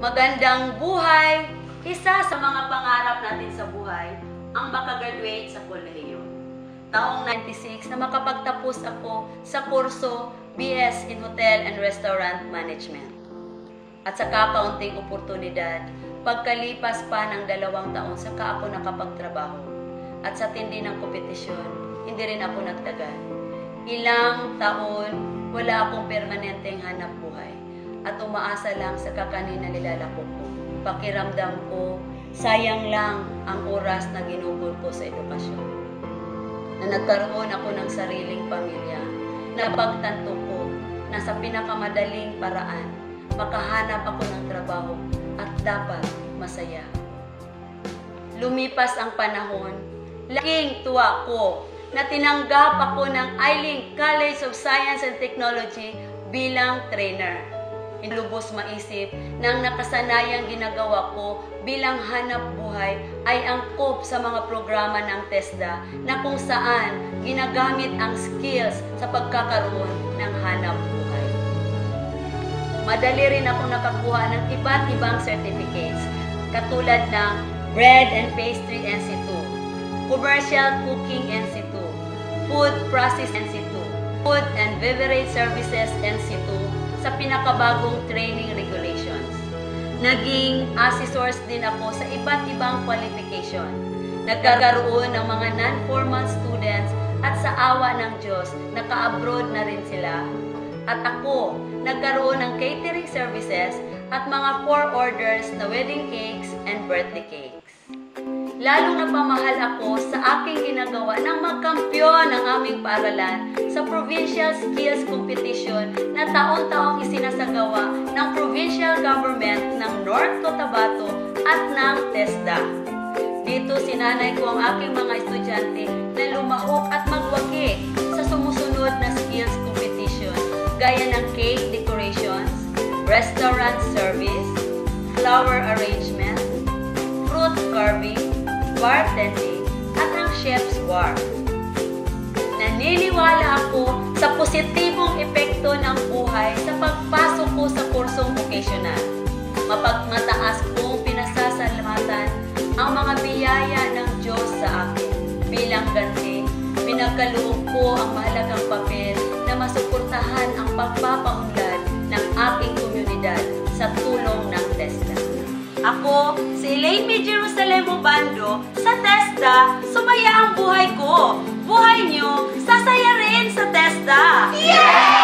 magandang buhay. Isa sa mga pangarap natin sa buhay ang makagraduate sa kolehiyo. Taong 96 na makapagtapos ako sa kurso BS in Hotel and Restaurant Management. At sa kaunting oportunidad, pagkalipas pa ng 2 taon saka ako nakapagtrabaho. At sa tindi ng kompetisyon, hindi rin ako nagtagal. Ilang taon, wala akong permanenteng hanap buhay at umaasa lang sa kakanin na nilalako ko. Pakiramdam ko, sayang lang ang oras na ginugol ko sa edukasyon. Na nagkaroon ako ng sariling pamilya, na pagtanto ko na sa pinakamadaling paraan, makahanap ako ng trabaho at dapat masaya. Lumipas ang panahon, laking tuwa ko na tinanggap ako ng Eiling College of Science and Technology bilang trainer. Lubos maisip na ang nakasanayang ginagawa ko bilang hanap buhay ay angkop sa mga programa ng TESDA na kung saan ginagamit ang skills sa pagkakaroon ng hanap buhay. Madali rin ako nakakuha ng iba't ibang certificates katulad ng Bread and Pastry NC2, Commercial Cooking NC2, Food Process NC2, Food and Beverage Services NC2 sa pinakabagong training regulations. Naging assessors din ako sa iba't ibang qualification. Nagkakaroon ng mga non-formal students at sa awa ng Diyos, naka-abroad na rin sila. At ako, nagkaroon ng catering services at mga 4 orders na wedding cakes and birthday cakes. Lalong napamahal ako sa aking ginagawa nang magkampiyon ang aming paaralan sa Provincial Skills Competition na taon-taong isinasagawa ng Provincial Government ng North Cotabato at ng TESDA. Dito sinanay ko ang aking mga estudyante na lumahok at magwagi sa sumusunod na skills competition gaya ng cake decorations, restaurant service, flower arrangement, fruit carving, bartending, at ang chef's bar. Naniniwala ako sa positibong epekto ng buhay sa pagpasok ko sa kursong vocational. Mapagmataas kong pinasasalamatan ang mga biyaya ng Diyos sa akin. Bilang ganti, pinagkaloob ko ang mahalagang papel na masuportahan ang pagpapaunlad ng aking komunidad sa tulong ng TESDA. Ako, si Elaine May Jerusalem Obando, sa TESDA, sumaya ang buhay ko. Buhay niyo, sasaya rin sa TESDA! Yeah!